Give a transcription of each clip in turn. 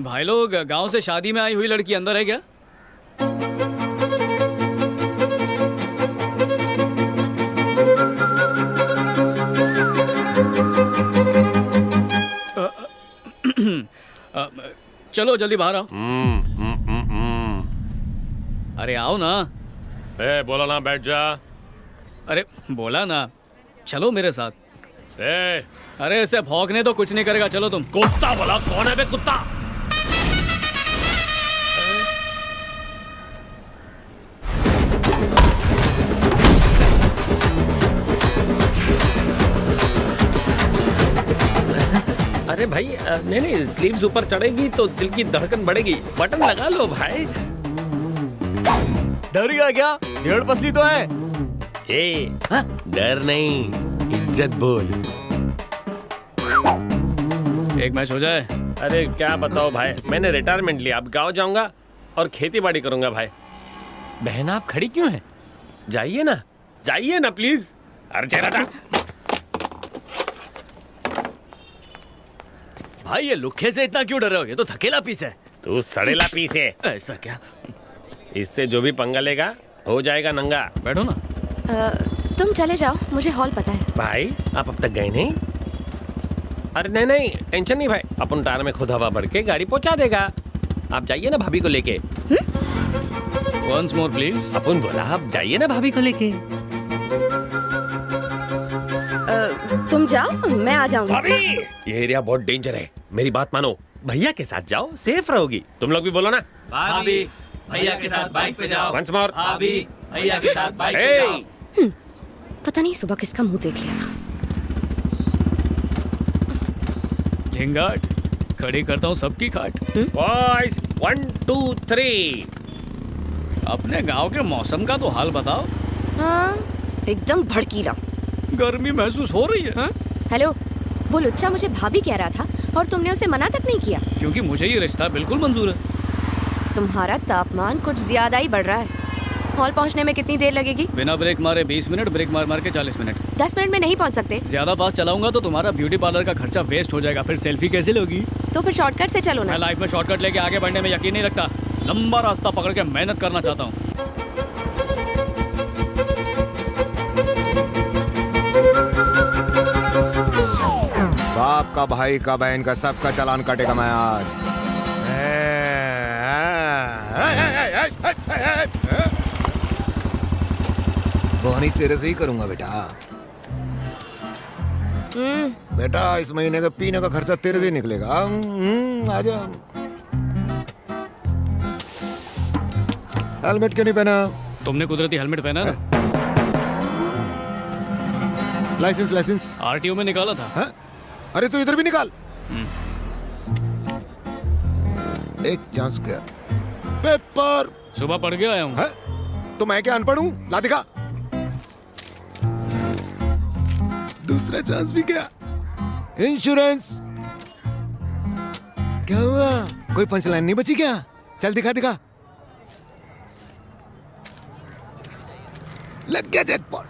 भाई लोग, गांव से शादी में आई हुई लड़की अंदर है क्या? चलो जल्दी बाहर आओ। अरे आओ ना। बोला ना बैठ जा। अरे बोला ना, चलो मेरे साथ। ए, अरे ऐसे भौंकने तो कुछ नहीं करेगा, चलो तुम। कुत्ता बोला, कौन है बे कुत्ता? अरे भाई नहीं, स्लीव्स ऊपर चढ़ेगी तो दिल की धड़कन बढ़ेगी। बटन लगा लो भाई। डर गया क्या? डेढ़ पसली तो है। डर नहीं, इज्जत बोल। एक मैच हो जाए। अरे क्या बताओ भाई, मैंने रिटायरमेंट लिया, अब गाँव जाऊंगा और खेती बाड़ी करूंगा भाई। बहन आप खड़ी क्यों है? जाइए ना प्लीज। अरे भाई ये लुखे से इतना क्यों डर रहे हो? ये तो थकेला पीस है। तू सड़ेला पीस है। ऐसा क्या? इससे जो भी पंगा लेगा हो जाएगा नंगा। बैठो ना। तुम चले जाओ, मुझे हॉल पता है। भाई आप अब तक गए नहीं? अरे नहीं, टेंशन नहीं भाई, अपन टायर में खुद हवा भर के गाड़ी पहुंचा देगा। आप जाइए ना भाभी को लेके। Once more please. अपन बोला आप जाइए ना भाभी को लेके। तुम जाओ, मैं आ जाऊंगी। भाभी, ये एरिया बहुत डेंजर है, मेरी बात मानो। भैया के साथ जाओ, सेफ रहोगी। तुम लोग भी बोलो ना। भाभी भैया के साथ बाइक पे जाओ। Once more. भाभी भैया के साथ बाइक पे जाओ। पता नहीं सुबह किसका मुंह देख लिया था। झिंगाट खड़ी करता हूँ सबकी खाट। बॉयज 1 2 3। अपने गांव के मौसम का तो हाल बताओ। हाँ, एकदम भड़कीला। गर्मी महसूस हो रही है। हेलो, वो लुच्चा मुझे भाभी कह रहा था और तुमने उसे मना तक नहीं किया। क्योंकि मुझे ये रिश्ता बिल्कुल मंजूर है। तुम्हारा तापमान कुछ ज्यादा ही बढ़ रहा है। हॉल पहुंचने में कितनी देर लगेगी? बिना ब्रेक मारे 20 मिनट, ब्रेक मार के 40 मिनट। 10 मिनट में नहीं पहुंच सकते। ज्यादा फास्ट चलाऊंगा तो तुम्हारा ब्यूटी पार्लर का खर्चा वेस्ट हो जाएगा, फिर सेल्फी कैसे लोगी? तो फिर शॉर्टकट से चलो ना। मैं लाइफ में शॉर्टकट लेके आगे बढ़ने में यकीन नहीं रखता, लंबा रास्ता पकड़ के मेहनत करना चाहता हूँ। बाप का, भाई का, बहन का, सबका चालान काटेगा मैं आज। बोनी तेरे से ही करूंगा बेटा। बेटा इस महीने का पीने का खर्चा तेरे से ही निकलेगा। आजा। हेलमेट क्यों नहीं पहना? तुमने कुदरती हेलमेट पहना ना? लाइसेंस आरटीओ में निकाला था। है? अरे तो इधर भी निकाल। एक चांस गया। पेपर सुबह पढ़ के आया हूँ। है? तो मैं क्या अनपढ़ हूँ? ला दिखा। दूसरा चांस भी गया। इंश्योरेंस। क्या हुआ? कोई पंचलाइन नहीं बची क्या? चल दिखा। लग गया जैकपॉट।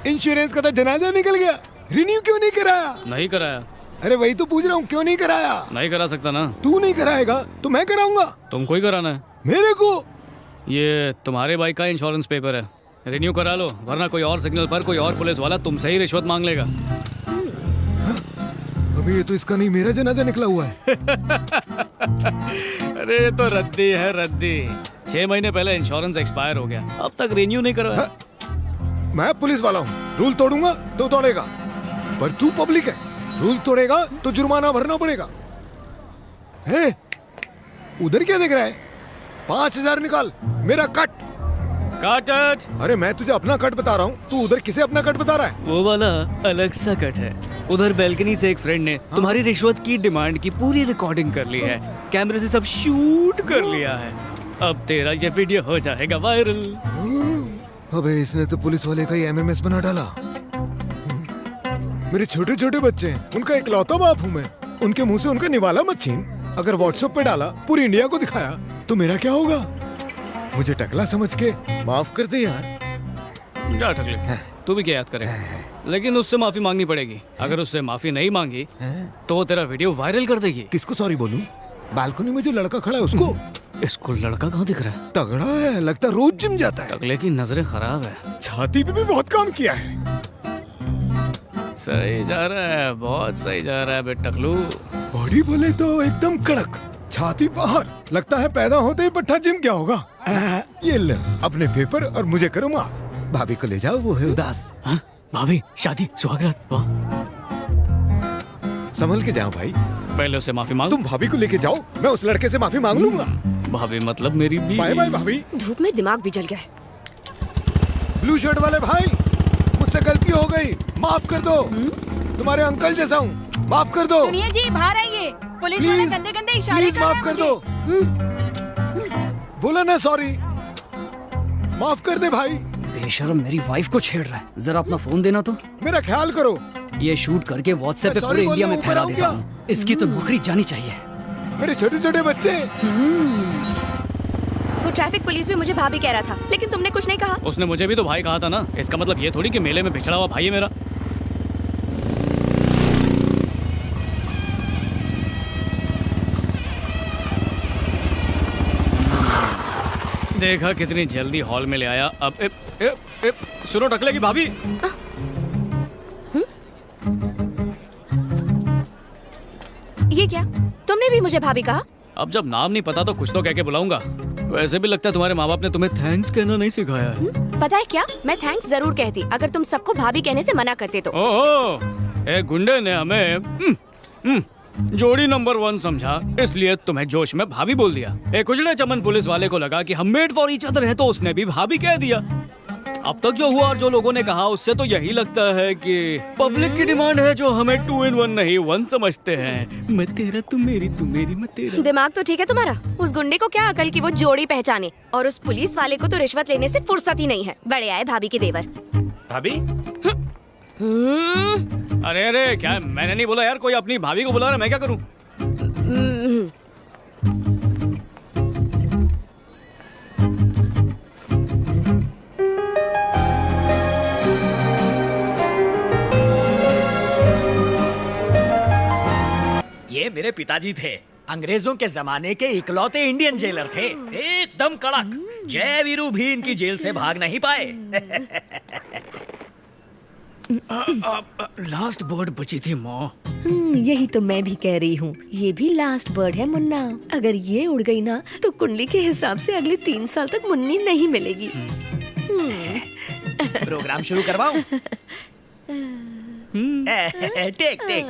इंश्योरेंस का तो जनाजा निकल गया। रिन्यू क्यों नहीं कराया? नहीं कराया। अरे वही तो पूछ रहा हूँ, क्यों नहीं कराया? नहीं करा सकता ना। तू नहीं कराएगा तो मैं कराऊंगा। तुमको ही कराना है। मेरे को? ये तुम्हारे बाइक का इंश्योरेंस पेपर है, रिन्यू करा लो, वरना कोई और सिग्नल पर कोई और पुलिस वाला तुमसे ही रिश्वत मांग लेगा। अभी ये तो इसका नहीं, मेरा जनाजा निकला हुआ है। अरे ये तो रद्दी है, रद्दी। 6 महीने पहले इंश्योरेंस एक्सपायर हो गया, अब तक रिन्यू नहीं करवाया। मैं पुलिस वाला हूँ, रूल तोड़ूंगा तो तोड़ेगा, पर तू पब्लिक है, रूल तोड़ेगा तो जुर्माना भरना पड़ेगा। है? उधर क्या देख रहा है? 5000 निकाल, मेरा कट। कट? अरे मैं तुझे अपना कट बता रहा हूँ, तू उधर किसे अपना कट बता रहा है? वो वाला अलग सा कट है। उधर बैल्कनी से एक फ्रेंड ने तुम्हारी रिश्वत की डिमांड की पूरी रिकॉर्डिंग कर ली है, कैमरे से सब शूट कर लिया है। अब तेरा ये वीडियो हो जाएगा वायरल। अबे इसने तो पुलिस वाले का ही एमएमएस बना डाला। मेरे छोटे छोटे बच्चे हैं, उनका इकलौता बाप हूँ मैं, उनके मुंह से उनका निवाला मत छीन। अगर व्हाट्सएप पे डाला, पूरी इंडिया को दिखाया, तो मेरा क्या होगा? मुझे टकला समझ के माफ कर दे यार। क्या टकले? तू तू भी क्या याद करेगा, लेकिन उससे माफी मांगनी पड़ेगी। अगर उससे माफी नहीं मांगी तो वो तेरा वीडियो वायरल कर देगी। किसको सॉरी बोलूं? बालकनी में जो लड़का खड़ा है उसको? इसको लड़का कहाँ दिख रहा है? तगड़ा है, लगता है रोज जिम जाता है। अगले की नजरें खराब है। छाती पे भी बहुत काम किया है। सही जा रहा है, बहुत सही जा रहा है बे टकलू। बॉडी बोले तो एकदम कड़क, छाती बाहर, लगता है पैदा होते ही पट्टा जिम क्या होगा। ये ले अपने पेपर और मुझे करो माफ। भाभी को ले जाओ, वो है उदास। हाँ? भाभी, शादी, सुहागरात, वाह। संभल के जाओ भाई। पहले उससे माफी मांग। तुम भाभी को लेके जाओ, मैं उस लड़के से माफी मांग लूंगा। भाभी मतलब मेरी भी। बाय बाय भाभी। धूप में दिमाग भी जल गया है। ब्लू शर्ट वाले भाई, मुझसे गलती हो गई, माफ कर दो। तुम्हारे अंकल जैसा हूँ, माफ कर दो। सुनिए जी, बाहर आइए। पुलिस वाले प्लीज गंदे गंदे इशारे प्लीज कर रहे माफ हैं कर दो। बोला ना सॉरी, माफ कर दे भाई। बेशर्म मेरी वाइफ को छेड़ रहा है, जरा अपना फोन देना तो। मेरा ख्याल करो। ये शूट करके व्हाट्सएप पे मैं पूरे sorry इंडिया में बोलने फैला ऊपर देता आऊं हूँ। इसकी तो नौकरी जानी चाहिए। मेरे छोटे छोटे बच्चे। वो ट्रैफिक पुलिस भी मुझे भाभी कह रहा था, लेकिन तुमने कुछ नहीं कहा। उसने मुझे भी तो भाई कहा था ना, इसका मतलब ये थोड़ी कि मेले में बिछड़ा हुआ भाई है मेरा। देखा कितनी जल्दी हॉल में ले आया। अब सुनो टकले की भाभी। ये क्या, तुमने भी मुझे भाभी कहा? अब जब नाम नहीं पता तो कुछ तो कह के बुलाऊंगा। वैसे भी लगता है तुम्हारे माँ बाप ने तुम्हें थैंक्स कहना नहीं सिखाया है। पता है क्या, मैं थैंक्स जरूर कहती अगर तुम सबको भाभी कहने से मना करते तो। ओहो, एक गुंडे ने हमें जोड़ी नंबर 1 समझा, इसलिए तुम्हें जोश में भाभी बोल दिया। एक उजड़े चमन पुलिस वाले को लगा कि हम मेड फॉर ईच अदर हैं, तो उसने भी भाभी कह दिया। अब तक जो हुआ और जो लोगों ने कहा, उससे तो यही लगता है कि पब्लिक की डिमांड है जो हमें 2 in 1 नहीं 1 समझते हैं। मैं तेरा तू मेरी मैं तेरा। दिमाग तो ठीक है तुम्हारा। उस गुंडे को क्या अकल की वो जोड़ी पहचाने, और उस पुलिस वाले को तो रिश्वत लेने से फुर्सत ही नहीं है। बड़े आए भाभी के देवर। भाभी अरे अरे, क्या मैंने नहीं बोला यार, कोई अपनी भाभी को बुला रहा है, मैं क्या करूं? ये मेरे पिताजी थे, अंग्रेजों के जमाने के इकलौते इंडियन जेलर थे, एकदम कड़क। जय वीरू भी इनकी जेल से भाग नहीं पाए। लास्ट बर्ड बची थी माँ। यही तो मैं भी कह रही हूँ, ये भी लास्ट बर्ड है मुन्ना। अगर ये उड़ गई ना तो कुंडली के हिसाब से अगले 3 साल तक मुन्नी नहीं मिलेगी। प्रोग्राम शुरू करवाऊं? Take take.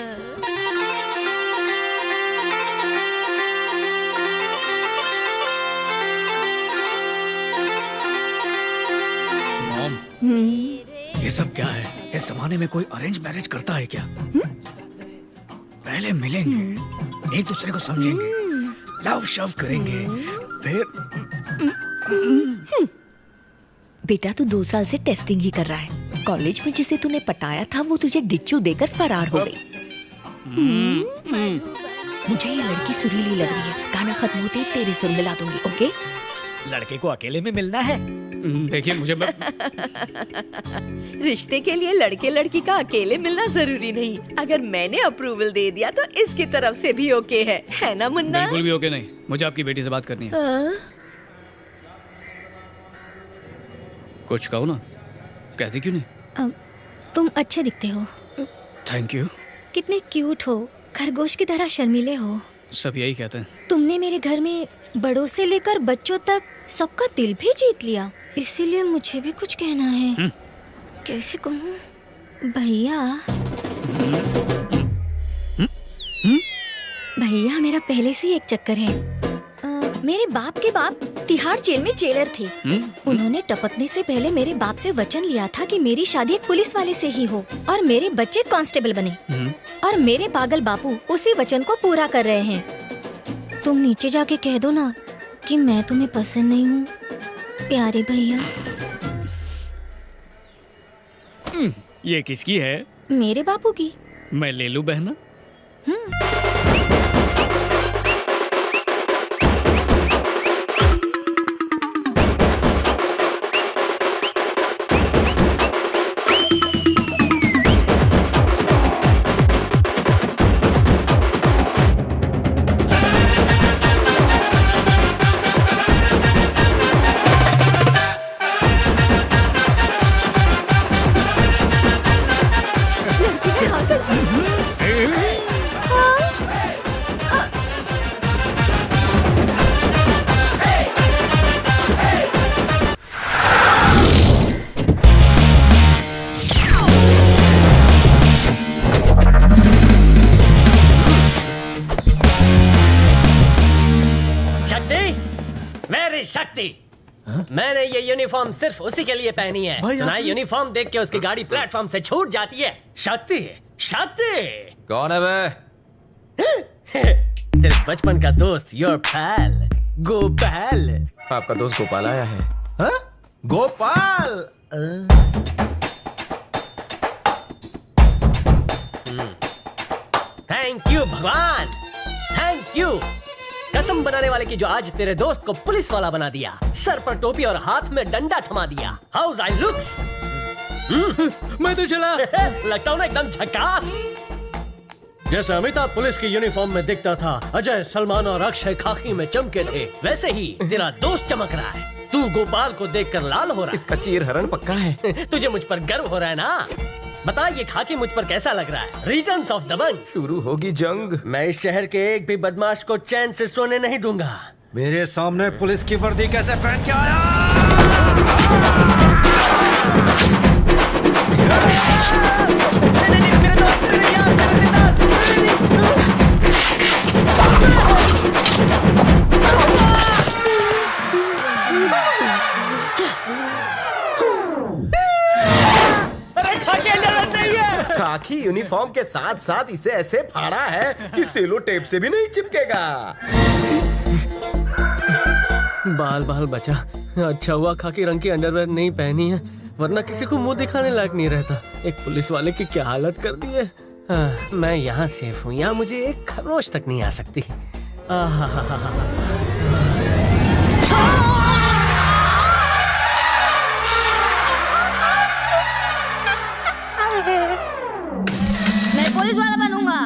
मॉम, ये सब क्या है? इस जमाने में कोई अरेंज मैरिज करता है क्या? पहले मिलेंगे, एक दूसरे को समझेंगे, लव शव करेंगे, फिर बेटा तू 2 साल से टेस्टिंग ही कर रहा है। कॉलेज में जिसे तूने पटाया था वो तुझे डिच्चू देकर फरार हो गई। मुझे ये लड़की सुरीली लग रही है। गाना खत्म होते ही तेरी सुर मिला दूंगी, ओके? लड़के को अकेले में मिलना है। देखिए मुझे रिश्ते के लिए लड़के लड़की का अकेले मिलना जरूरी नहीं। अगर मैंने अप्रूवल दे दिया तो इसकी तरफ से भी ओके है ना मुन्ना? बिल्कुल भी ओके नहीं। मुझे आपकी बेटी से बात करनी है। कुछ कहो ना, कहते क्यों नहीं? तुम अच्छे दिखते हो। Thank you. कितने क्यूट हो, खरगोश की तरह शर्मीले हो। सब यही कहते हैं। तुमने मेरे घर में बड़ों से लेकर बच्चों तक सबका दिल भी जीत लिया, इसीलिए मुझे भी कुछ कहना है। कैसे कहूँ भैया? भैया मेरा पहले से ही एक चक्कर है। मेरे बाप के बाप तिहाड़ जेल में जेलर थे। उन्होंने टपकने से पहले मेरे बाप से वचन लिया था कि मेरी शादी एक पुलिस वाले से ही हो और मेरे बच्चे कांस्टेबल बने। और मेरे पागल बापू उसी वचन को पूरा कर रहे हैं। तुम नीचे जाके कह दो ना कि मैं तुम्हें पसंद नहीं हूँ, प्यारे भैया। ये किसकी है? मेरे बापू की। मैं ले लूं बहना? शक्ति, मेरी शक्ति। मैंने ये यूनिफॉर्म सिर्फ उसी के लिए पहनी है। सुना है यूनिफॉर्म देख के उसकी गाड़ी प्लेटफॉर्म से छूट जाती है। शक्ति, शक्ति। कौन है बे? तेरे बचपन का दोस्त, योर पैल गोपाल। आपका दोस्त गोपाल आया है। हाँ? गोपाल। थैंक यू भगवान, थैंक यू। कसम बनाने वाले की जो आज तेरे दोस्त को पुलिस वाला बना दिया, सर पर टोपी और हाथ में डंडा थमा दिया। House I looks? मैं तो चला। लगता हूँ ना एकदम झकास। जैसे अमिताभ पुलिस की यूनिफॉर्म में दिखता था, अजय, सलमान और अक्षय खाकी में चमके थे, वैसे ही तेरा दोस्त चमक रहा है। तू गोपाल को देखकर लाल हो रहा है। इसका चीर हरण पक्का है। तुझे मुझ पर गर्व हो रहा है ना? बता ये खाकी मुझ पर कैसा लग रहा है? रिटर्न्स ऑफ दबंग। शुरू होगी जंग। मैं इस शहर के एक भी बदमाश को चैन से सोने नहीं दूंगा। मेरे सामने पुलिस की वर्दी कैसे पहन के आया? खाकी यूनिफॉर्म के साथ साथ इसे ऐसे फाड़ा है कि सेलो टेप से भी नहीं चिपकेगा। बाल बाल बचा। अच्छा हुआ खाकी रंग की अंडरवेयर नहीं पहनी है, वरना किसी को मुंह दिखाने लायक नहीं रहता। एक पुलिस वाले की क्या हालत कर दी है। मैं यहाँ सेफ हूँ, यहाँ मुझे एक खरोच तक नहीं आ सकती। मैं पुलिस वाला बनूंगा।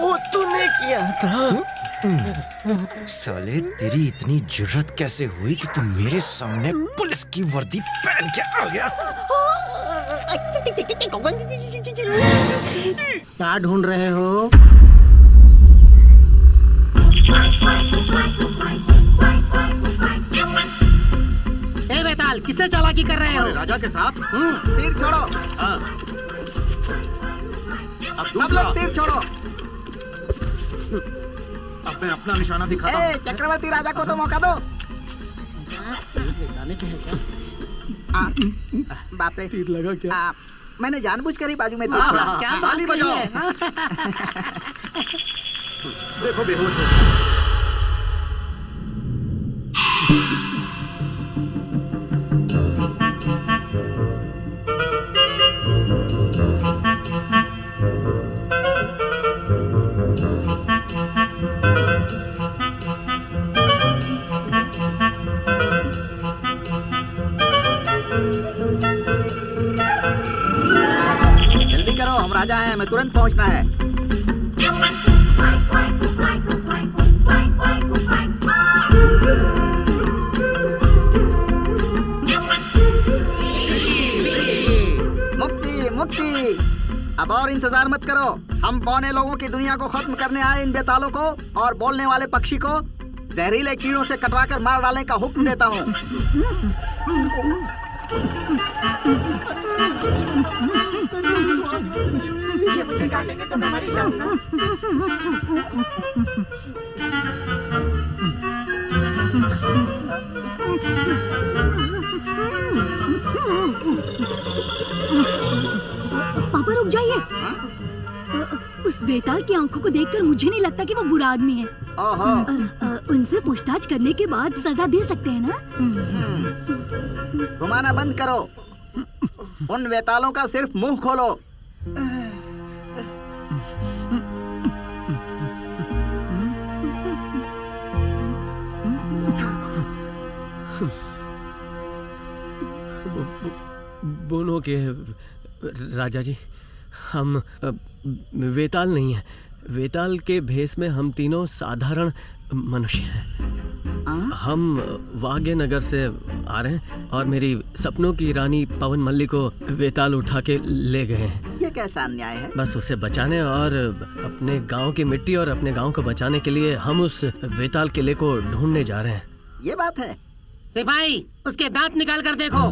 वो तूने किया था। साले तेरी इतनी जुर्रत कैसे हुई कि तू मेरे सामने पुलिस की वर्दी पहन के आ गया? क्या ढूंढ रहे हो? ए बेताल, किससे चालाकी कर रहे हो? राजा के साथ तीर छोड़ो। अब दूसरा तीर छोड़ो। अब मैं अपना निशाना दिखाता हूं। चक्रवर्ती राजा को तो मौका दो। बाप रे, तीर लगा क्या? मैंने जानबूझकर ही बाजू में तीर छोड़ा। क्या ताली बजाओ। देखो बेहोश हो। जल्दी करो, हम राजा हैं, हमें तुरंत पहुंचना है। मुक्ति मुक्ति। अब और इंतजार मत करो, हम पौने लोगों की दुनिया को खत्म करने आए इन बेतालों को और बोलने वाले पक्षी को जहरीले कीड़ों से कटवाकर मार डालने का हुक्म देता हूँ। पापा रुक जाइए। उस बेताल की आंखों को देखकर मुझे नहीं लगता कि वो बुरा आदमी है। उनसे पूछताछ करने के बाद सजा दे सकते हैं ना? घुमाना बंद करो, उन बेतालों का सिर्फ मुंह खोलो। बोलो के राजा जी, हम वेताल नहीं है। वेताल के भेष में हम तीनों साधारण मनुष्य हैं। हम वाग्य नगर से आ रहे हैं और मेरी सपनों की रानी पवन मल्ली को वेताल उठा के ले गए हैं। ये कैसा अन्याय है? बस उसे बचाने और अपने गांव की मिट्टी और अपने गांव को बचाने के लिए हम उस वेताल किले को ढूंढने जा रहे हैं। ये बात है। सिपाही, उसके दांत निकाल कर देखो।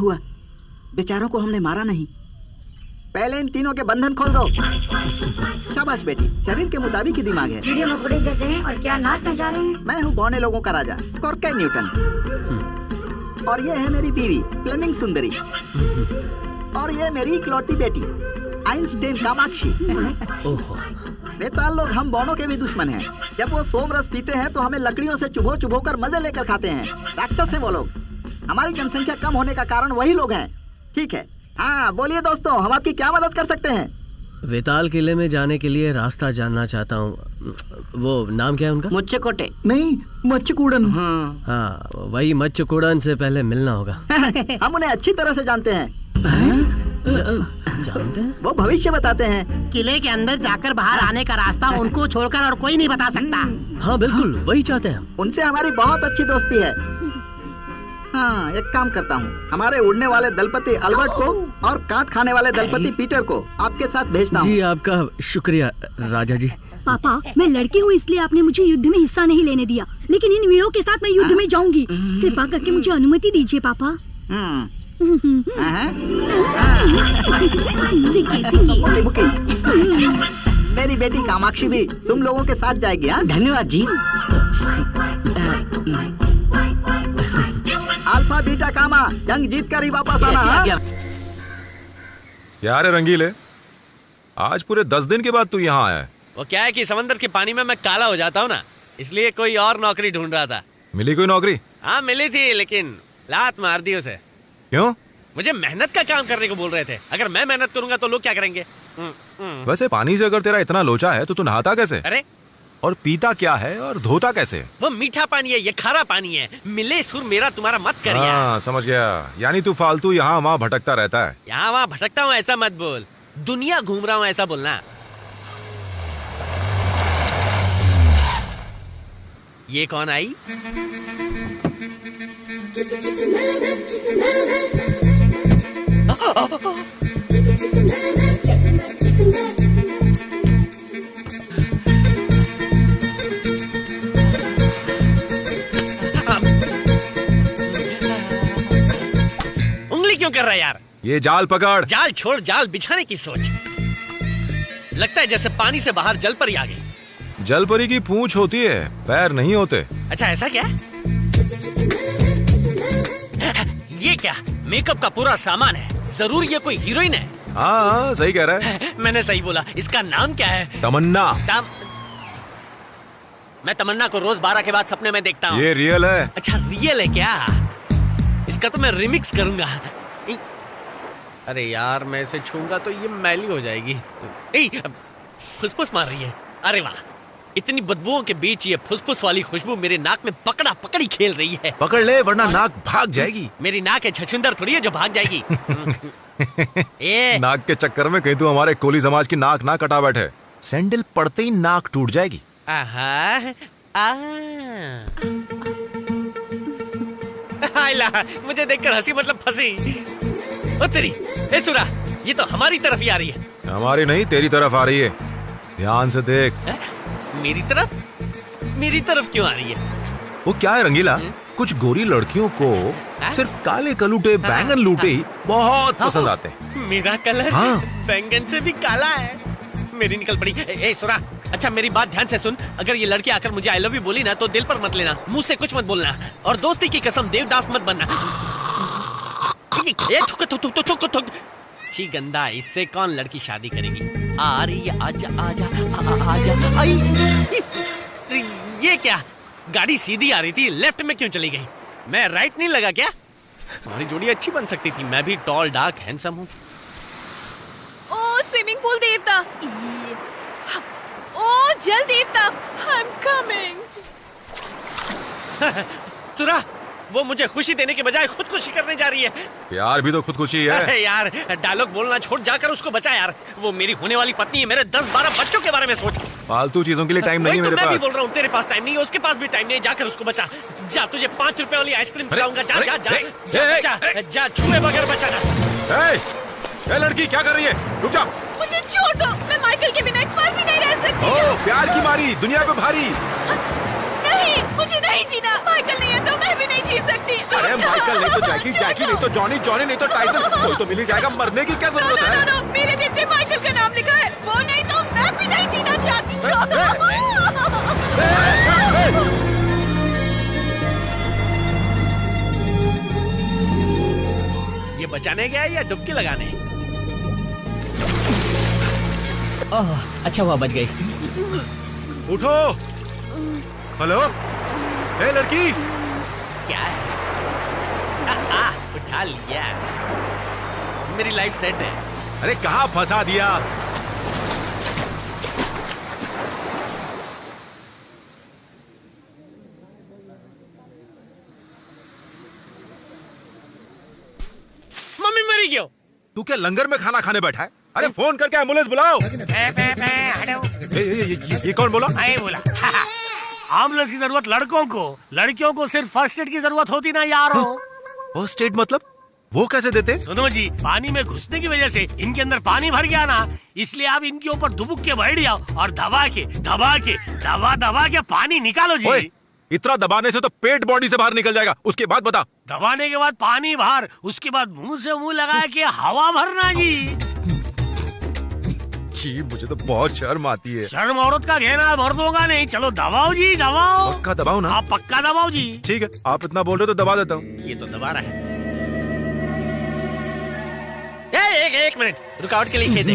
हुआ? बेचारों को हमने मारा नहीं। पहले इन तीनों के बंधन खोल दो। शाबाश बेटी, शरीर के मुताबिक ही दिमाग है। कीड़े मकोड़े जैसे हैं और क्या नाच नचा रहे हैं? मैं हूँ बौने लोगों का राजा, कॉर्के न्यूटन। और ये है मेरी बीवी फ्लेमिंग सुंदरी। और ये मेरी इकलौती बेटी आइंस्टाइन कामाक्षी। बेताल लोग हम बौनों के भी दुश्मन हैं। जब वो सोमरस पीते हैं तो हमें लकड़ियों से चुभो चुभो कर मजे लेकर खाते हैं। राक्षस हैं वो लोग। हमारी जनसंख्या कम होने का कारण वही लोग हैं। ठीक है, हाँ बोलिए दोस्तों, हम आपकी क्या मदद कर सकते हैं? वेताल किले में जाने के लिए रास्ता जानना चाहता हूँ। वो नाम क्या है उनका? मुच्चकोटे। नहीं, मच्छकूड़न। हाँ, वही मच्छकूड़न से पहले मिलना होगा। हम उन्हें अच्छी तरह से जानते हैं। जानते हैं? वो भविष्य बताते हैं। किले के अंदर जाकर बाहर आने का रास्ता उनको छोड़कर और कोई नहीं बता सकता। हाँ बिल्कुल, वही चाहते हैं हम। उनसे हमारी बहुत अच्छी दोस्ती है। हाँ, एक काम करता हूँ, हमारे उड़ने वाले दलपति अल्बर्ट को और काट खाने वाले दलपति पीटर को आपके साथ भेजता हूँ। जी आपका शुक्रिया राजा जी। पापा, मैं लड़की हूँ इसलिए आपने मुझे युद्ध में हिस्सा नहीं लेने दिया, लेकिन इन वीरों के साथ मैं युद्ध में जाऊंगी। कृपा करके मुझे अनुमति दीजिए पापा। मेरी बेटी कामाक्षी भी तुम लोगों के साथ जाएगी। हाँ, धन्यवाद जी। अल्फा बीटा कामा, जंग जीत कर ही वापस आना। हाँ? क्या रे रंगीले, आज पूरे 10 दिन के बाद तू यहाँ आया है। वो क्या है कि समंदर के पानी में मैं काला हो जाता हूँ ना, इसलिए कोई और नौकरी ढूंढ रहा था। मिली कोई नौकरी? हाँ मिली थी, लेकिन लात मार दी उसे। क्यों? मुझे मेहनत का काम करने को बोल रहे थे। अगर मैं मेहनत करूंगा तो लोग क्या करेंगे? वैसे पानी से अगर तेरा इतना लोचा है तो तू नहाता कैसे? अरे और पीता क्या है और धोता कैसे? वो मीठा पानी है, ये खारा पानी है। मिले सुर मेरा तुम्हारा मत कर यार। हाँ समझ गया, यानी तू फालतू यहाँ वहाँ भटकता रहता है। यहाँ वहाँ भटकता हूँ ऐसा मत बोल, दुनिया घूम रहा हूँ ऐसा बोलना। ये कौन आई? उंगली क्यों कर रहा है यार? ये जाल पकड़। जाल छोड़, जाल बिछाने की सोच। लगता है जैसे पानी से बाहर जल परी आ गई। जलपरी की पूंछ होती है, पैर नहीं होते। अच्छा ऐसा क्या? ये क्या मेकअप का पूरा सामान है? जरूर ये कोई हीरोइन है। हाँ सही कह रहा है। मैंने सही बोला। इसका नाम क्या है? तमन्ना। मैं तमन्ना को रोज 12 के बाद सपने में देखता हूँ। ये रियल है। अच्छा रियल है क्या? इसका तो मैं रिमिक्स करूंगा। अरे यार मैं इसे छूंगा तो ये मैली हो जाएगी। फुसफुस मार रही है। अरे वाह, इतनी बदबुओं के बीच ये फुसफुस वाली खुशबू मेरे नाक में पकड़ा पकड़ी खेल रही है। पकड़ ले वरना नाक भाग जाएगी। मेरी नाक है छछुंदर थोड़ी है जो भाग जाएगी। नाक के चक्कर में कहीं तू हमारे कोली समाज की नाक ना कटा बैठे। सैंडल पड़ते ही नाक टूट जाएगी। मुझे देखकर हंसी मतलब फंसी। ओ तेरी, ए सुरा, ये तो हमारी तरफ ही आ रही है। हमारी नहीं तेरी तरफ आ रही है, ध्यान से देख। मेरी तरफ? मेरी तरफ क्यों आ रही है? वो क्या है रंगीला, कुछ गोरी लड़कियों को सिर्फ काले कलूटे बैंगन लूटे ही बहुत पसंद आते हैं। मेरा कलर हाँ। बैंगन से भी काला है। मेरी निकल पड़ी। ए सुरा, अच्छा मेरी बात ध्यान से सुन। अगर ये लड़की आकर मुझे आई लव यू बोली ना तो दिल पर मत लेना, मुंह से कुछ मत बोलना, और दोस्ती की कसम देवदास मत बनना। छी गंदा, इससे कौन लड़की शादी करेगी? आ रही है, आजा आजा आजा। आई ये क्या? गाड़ी सीधी आ रही थी, लेफ्ट में क्यों चली गई? मैं राइट नहीं लगा क्या? हमारी जोड़ी अच्छी बन सकती थी। मैं भी टॉल डार्क हैंडसम हूँ। ओ स्विमिंग पूल देवता, ओ जल देवता, आई एम कमिंग। सुरा, वो मुझे खुशी देने के बजाय खुदकुशी करने जा रही है। प्यार भी तो खुदकुशी है। अरे यार डायलॉग बोलना छोड़, जाकर उसको बचा यार। वो मेरी होने वाली पत्नी है। मेरे 10-12 बच्चों के बारे में सोच। फालतू चीजों के लिए टाइम नहीं है मेरे पास। मैं भी बोल रहा हूँ, तेरे पास टाइम नहीं है, उसके पास भी टाइम नहीं है। जाकर उसको बचा। जा, तुझे 5 रुपए वाली आइसक्रीम खिलाऊंगा। जा जा जा जा जा, छुए बगैर बचाना। ए लड़की क्या कर रही है? रुक जा। मुझे छोड़ दो, मैं माइकल के बिना एक पल भी नहीं रह सकती। ओ, प्यार की मारी दुनिया पे भारी। नहीं, मुझे नहीं जीना। माइकल नहीं है तो मैं भी भी नहीं जी सकती। अरे माइकल नहीं तो जैकी, जैकी नहीं तो जॉनी, जॉनी नहीं तो टाइसन, कोई तो मिल ही जाएगा। मरने की क्या जरूरत है? मेरे दिल पे माइकल का नाम लिखा है, वो नहीं तो मैं भी नहीं जीना चाहती। छोड़ो। ये बचाने गया या डुबकी लगाने? ओह, अच्छा हुआ बच गई। उठो। हेलो, ए लड़की। क्या है? उठा लिया। मेरी लाइफ सेट है। अरे कहाँ फंसा दिया? मम्मी मरी क्यों? तू क्या लंगर में खाना खाने बैठा है? अरे फोन करके एम्बुलेंस बुलाओ। ये कौन बोला? मैं बोला। एम्बुलेंस की जरूरत लड़कों को, लड़कियों को सिर्फ फर्स्ट एड की जरूरत होती ना यारो। फर्स्ट एड मतलब? वो कैसे देते? सुनो जी, पानी में घुसने की वजह से इनके अंदर पानी भर गया ना, इसलिए आप इनके ऊपर दुबुक के बैठ जाओ और दबा के पानी निकालो जी। ओए, इतना दबाने से तो पेट बॉडी से बाहर निकल जाएगा। उसके बाद बता। दबाने के बाद पानी बाहर, उसके बाद मुंह से मुंह लगा के हवा भरना जी। जी मुझे तो बहुत शर्म आती है। शर्म औरत का कहना, मर्दों का नहीं। चलो दबाओ जी, दबाओ। पक्का दबाओ ना? आप पक्का दबाओ जी। ठीक है, आप इतना बोल रहे हो तो दबा देता हूँ। ये तो दबा रहा है। एक मिनट, रुकावट के लिए खेद है।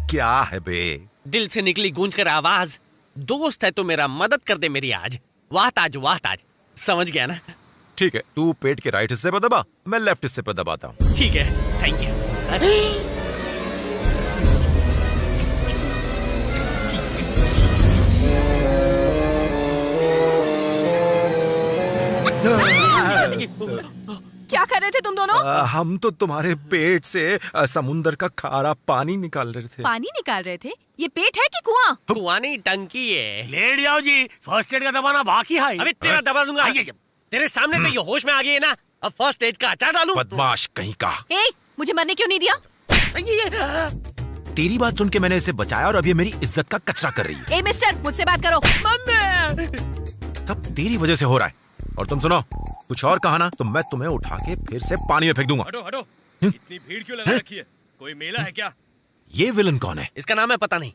क्या है बे? दिल से निकली गूंज कर आवाज, दोस्त है तो मेरा मदद कर दे मेरी आज। वाह ताज, वाह ताज। समझ गया ना? ठीक है, तू पेट के राइट हिस्से पर दबा, मैं लेफ्ट हिस्से पर दबाता हूँ। ठीक है, थैंक यू। क्या कर रहे थे तुम दोनों? हम तो तुम्हारे पेट से समुंदर का खारा पानी निकाल रहे थे। पानी निकाल रहे थे? ये पेट है कि कुआं? कुआं नहीं, टंकी है। लेट जाओ जी, फर्स्ट एड का दबाना बाकी है। अबे तेरा दबा दूंगा। तेरे सामने तो ये होश में आ गई है ना, अब फर्स्ट एड का अचार डालूं? बदमाश कहीं का। मुझे मरने क्यों नहीं दिया? तेरी बात सुन के मैंने इसे बचाया और अब ये मेरी इज्जत का कचरा कर रही है। मिस्टर, मुझसे बात करो। सब तेरी वजह से हो रहा है। और तुम सुनो, कुछ और कहा ना तो मैं तुम्हें उठा के फिर से पानी में फेंक दूंगा। हटो हटो, इतनी भीड़ क्यों लगा रखी है? कोई मेला है क्या? ये विलन कौन है? इसका नाम है पता नहीं।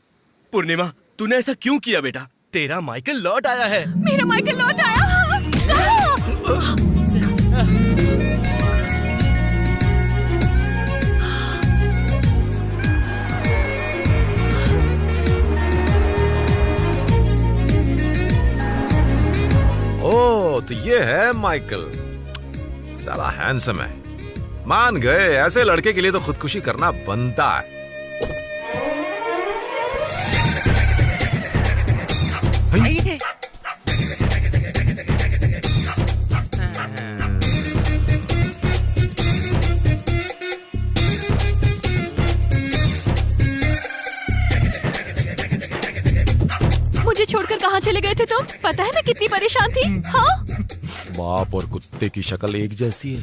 पूर्णिमा, तूने ऐसा क्यों किया बेटा? तेरा माइकल लौट आया है। मेरा माइकल लौट आया? ओ, तो ये है माइकल। साला हैंडसम है। मान गए, ऐसे लड़के के लिए तो खुदकुशी करना बनता है। मुझे छोड़कर कहाँ चले गए थे तुम? पता है मैं कितनी परेशान थी। हाँ? बाप और कुत्ते की शक्ल एक जैसी है।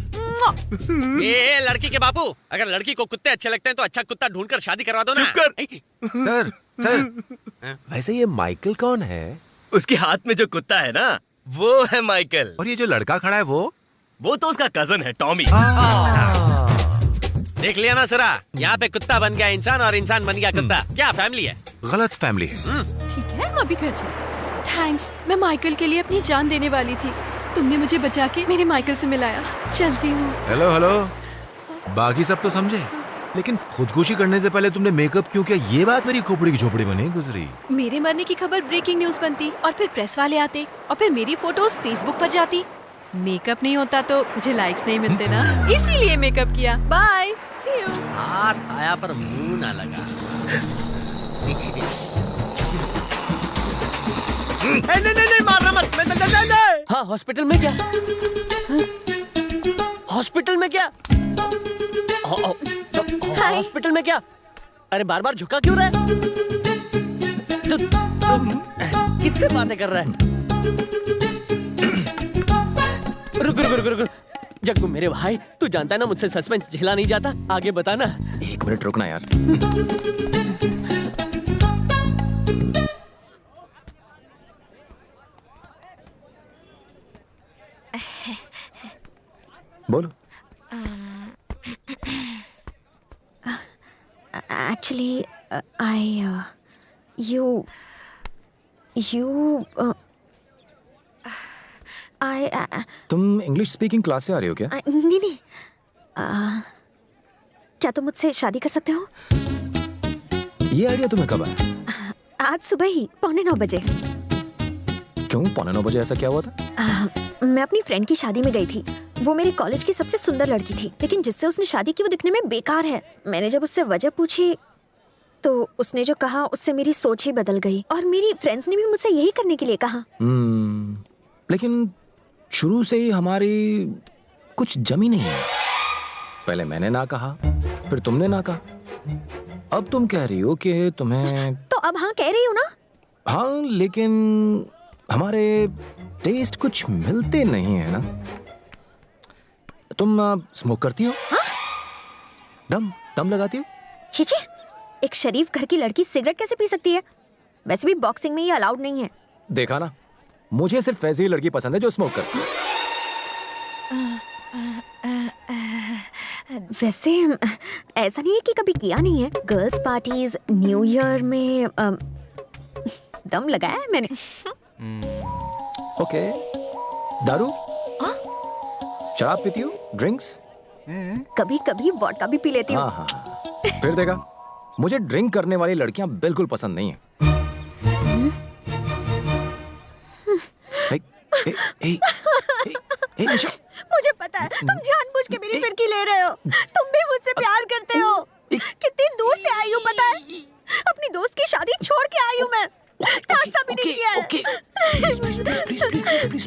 ये लड़की के बापू, अगर लड़की को कुत्ते अच्छे लगते हैं तो अच्छा कुत्ता ढूंढकर शादी करवा दो ना। सर, सर, वैसे ये माइकल कौन है? उसके हाथ में जो कुत्ता है ना, वो है माइकल। और ये जो लड़का खड़ा है वो तो उसका कजन है, टॉमी। देख लिया ना सरा, यहाँ पे कुत्ता बन गया इंसान और इंसान बन गया कुत्ता। क्या फैमिली है? गलत फैमिली है। ठीक है, हम अभी घर चलते। थैंक्स, मैं माइकल के लिए अपनी जान देने वाली थी। तुमने मुझे बचा के मेरे माइकल से मिलाया। चलती हूँ। हेलो हेलो, बाकी सब तो समझे, लेकिन खुदकुशी करने से पहले तुमने मेकअप क्यों किया? ये बात मेरी खोपड़ी की झोपड़ी में नहीं गुजरी। मेरे मरने की खबर ब्रेकिंग न्यूज बनती और फिर प्रेस वाले आते और फिर मेरी फोटोज फेसबुक पर जाती। मेकअप नहीं होता तो मुझे लाइक्स नहीं मिलते ना, इसीलिए मेकअप किया। Bye, see you. हाथ आया पर मुंह ना लगा। नहीं, मारना मत। हाँ, हॉस्पिटल में क्या? हॉस्पिटल में क्या? हॉस्पिटल में क्या? अरे बार बार झुका क्यों रहा है? तू किससे बातें कर रहा है? रुक। जग्गू मेरे भाई, तू जानता है ना मुझसे सस्पेंस झेला नहीं जाता। आगे बताना। 1 मिनट रुकना यार। बोलो। एक्चुअली आई यू आई तुम इंग्लिश स्पीकिंग क्लास से आ रही हो क्या? नहीं क्या तुम मुझसे शादी कर सकते हो? ये आइडिया तुम्हें कब आया? आज सुबह ही 8:45 बजे। क्यों 8:45 बजे ऐसा क्या हुआ था? मैं अपनी फ्रेंड की शादी में गई थी। वो मेरे कॉलेज की सबसे सुंदर लड़की थी, लेकिन जिससे उसने शादी की वो दिखने में बेकार है। मैंने जब उससे वजह पूछी तो उसने जो कहा उससे मेरी सोच ही बदल गई, और मेरी फ्रेंड्स ने भी मुझसे यही करने के लिए कहा। लेकिन शुरू से ही हमारी कुछ जमी नहीं है। पहले मैंने ना कहा, फिर तुमने ना कहा, अब तुम कह रही हो कि तुम्हें। तो अब हाँ कह रही हो ना? हाँ, लेकिन हमारे टेस्ट कुछ मिलते नहीं है ना। तुम स्मोक करती हो? हाँ? दम लगाती हो? छीछी, एक शरीफ घर की लड़की सिगरेट कैसे पी सकती है? वैसे भी बॉक्सिंग में ये अलाउड नहीं है। देखा ना, मुझे सिर्फ ऐसी लड़की पसंद है जो स्मोक करती है। वैसे ऐसा नहीं है कि कभी किया नहीं है। गर्ल्स पार्टीज, न्यू ईयर में दम लगाया है मैंने। ओके, दारू? शराब पीती हो? ड्रिंक्स? कभी कभी वोडका भी पी लेती हूँ। हाँ, फिर देखा, मुझे ड्रिंक करने वाली लड़कियां बिल्कुल पसंद नहीं है। निशा, मुझे पता है तुम जानबूझ के मेरी फिरकी ले रहे हो। तुम भी मुझसे प्यार करते हो। कितनी दूर से आई हूँ पता है? अपनी दोस्त की शादी छोड़ के आई हूँ मैं। नाश्ता भी नहीं किया है।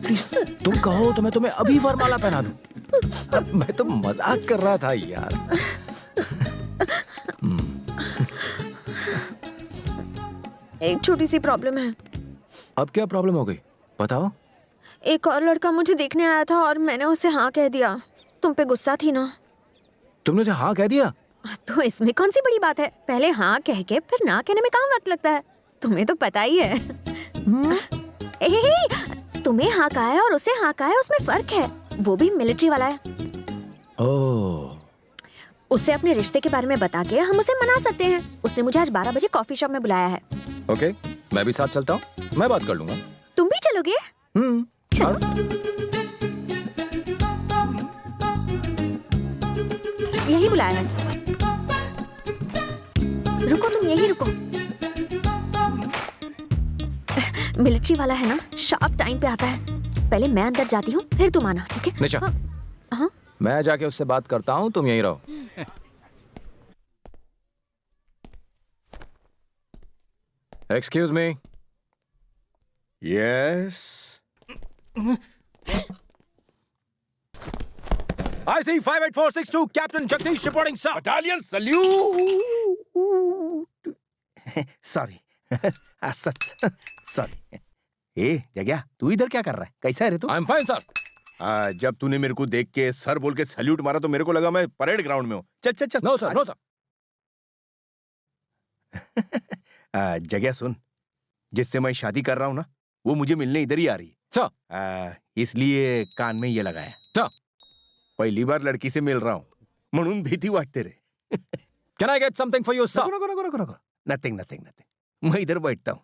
प्लीज, तुम कहो तो मैं तुम्हें अभी वरमाला पहना दूं। मैं तो मजाक कर रहा था यार। एक छोटी सी प्रॉब्लम है। अब क्या प्रॉब्लम हो गई, बताओ। एक और लड़का मुझे देखने आया था और मैंने उसे हाँ कह दिया। तुम पे गुस्सा थी ना? तुमने उसे हाँ कह दिया? तो इसमें कौन सी बड़ी बात है? पहले हाँ कह के फिर ना कहने में कहाँ वक्त लगता है? तुम्हें तो पता ही है। तुम्हें हाँ कहा है और उसे हाँ कहा है, उसमें फर्क है। वो भी मिलिट्री वाला है। ओह। उसे अपने रिश्ते के बारे में बता के हम उसे मना सकते हैं। उसने मुझे आज 12 बजे कॉफी शॉप में बुलाया है। ओके, मैं भी साथ चलता हूँ, मैं बात कर लूंगा। तुम भी चलोगे? चलो। यही बुलाया है। रुको, तुम यही रुको। मिलिट्री वाला है ना, शार्प टाइम पे आता है। पहले मैं अंदर जाती हूँ, फिर तुम आना, ठीक है? निशा, हाँ? मैं जाके उससे बात करता हूँ, तुम यहीं रहो। Excuse me. Yes. I see 58462 Captain Jagdish reporting, sir. Battalion salute. Sorry such sorry. ए जग्या, तू इधर क्या कर रहा है? कैसा है रे तू? I am fine sir. जब तूने मेरे को देख के सर बोल के सैल्यूट मारा तो मेरे को लगा मैं परेड ग्राउंड में हूँ। चल चल चल। No sir, no sir. Jagya सुन, जिससे मैं शादी कर रहा हूँ ना, वो मुझे मिलने इधर ही आ रही है सर। इसलिए कान में ये लगाया सर। पहिली बार लड़की से मिल रहा हूँ म्हणून भीती वाटते रे। Can I get something for you, sir? नको। नथिंग। मैं इधर बैठता हूँ।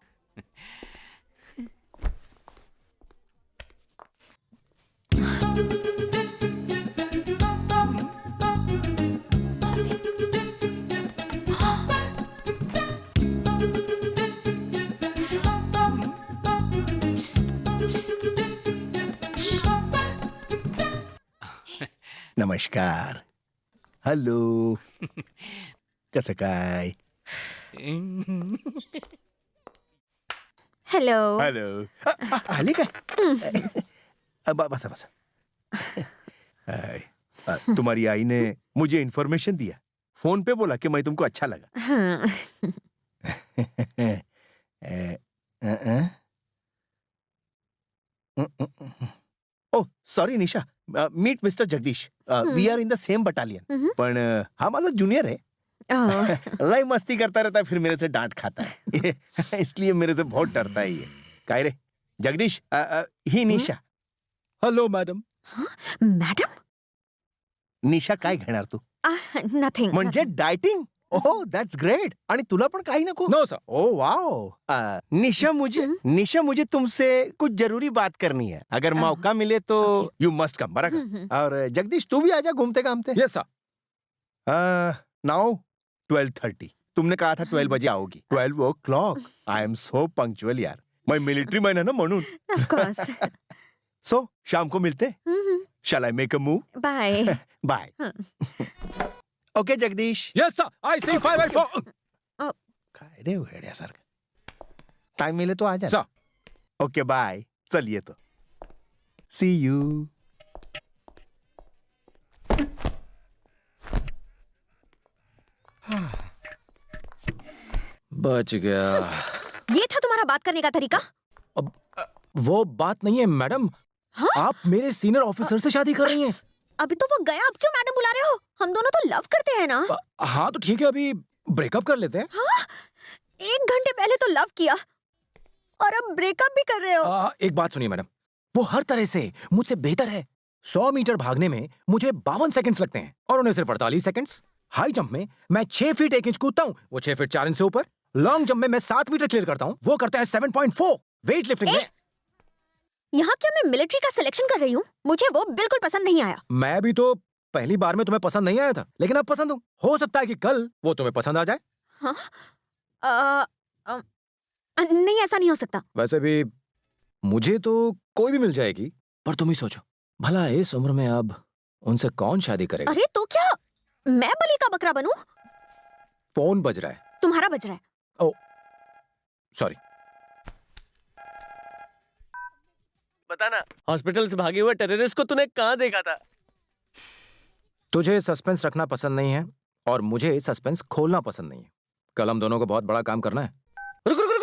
नमस्कार। हॅलो। कसं काय? हेलो। आले काय? बसा। तुम्हारी आई ने मुझे इन्फॉर्मेशन दिया, फोन पे बोला कि मैं तुमको अच्छा लगा। हाँ। Oh sorry Nisha, meet mister Jagdish. We are in the same battalion. पण हा माझा जूनियर है। लय मस्ती करता रहता है, फिर मेरे से डांट खाता है। इसलिए मेरे से बहुत डरता है ये। काय रे जगदीश, ही Nisha. Hello madam. Madam? Nisha काय घेणार तू? नथिंग. म्हणजे डाइटिंग? Oh that's great. आणि तुला पण काही नको? No sir. Oh wow. Nisha मुझे तुमसे कुछ जरूरी बात करनी है. अगर मौका मिले तो यू मस्ट कम. बराबर. और जगदीश तू भी आजा घूमते घामते. Yes sir. नाउ 12:30. तुमने कहा था 12 बजे आओगी. 12 o'clock. I am so punctual यार. मैं मिलिट्री मैन है ना म्हणून. Of course. सो शाम को मिलते. Shall I make a move? Bye. Bye. Okay Jagdish. Yes sir. I see 584. काय रे वेड्यासारखं. टाइम मिले तो आ जा. सर. Okay bye. चलिए तो. See you. बच गया. ये था तुम्हारा बात करने का तरीका? अब वो बात नहीं है मैडम. हाँ? आप मेरे सीनियर ऑफिसर से शादी कर रही हैं. अभी तो वो गया, अब क्यों मैडम बुला रहे हो? हम दोनों तो लव करते हैं ना. हाँ तो ठीक है, अभी ब्रेकअप कर लेते हैं. हाँ? 1 घंटे पहले तो लव किया और अब ब्रेकअप भी कर रहे हो. एक बात सुनिए मैडम, वो हर तरह से मुझसे बेहतर है. 100 मीटर भागने में मुझे 52 सेकंड्स लगते हैं और उन्हें सिर्फ 48 सेकंड्स. हाई जंप में मैं 6 फीट 1 इंच कूदता हूँ, वो 6 फीट 4 इंच से ऊपर. लॉन्ग जंप में मैं 7 मीटर क्लियर करता हूँ, वो करता है 7.4. वेट लिफ्टिंग में यहाँ क्या मैं मिलिट्री का सिलेक्शन कर रही हूँ? मुझे वो बिल्कुल पसंद नहीं आया. मैं भी तो पहली बार में तुम्हें पसंद नहीं आया था, लेकिन अब पसंद हूँ. हो सकता है कि कल वो तुम्हें पसंद आ जाए. हाँ? नहीं, ऐसा नहीं हो सकता. वैसे भी मुझे तो कोई भी मिल जाएगी, पर तुम ही सोचो, भला इस उम्र में अब उनसे कौन शादी करेगा? अरे तो क्या मैं बलि का बकरा बनूं? फोन बज रहा है. तुम्हारा बज रहा है. ओ सॉरी. बता ना, हॉस्पिटल से भागे हुए टेररिस्ट को तूने कहाँ देखा था? तुझे सस्पेंस रखना पसंद नहीं है और मुझे सस्पेंस खोलना पसंद नहीं है. कल हम दोनों को बहुत बड़ा काम करना है. रुक रुक रुक.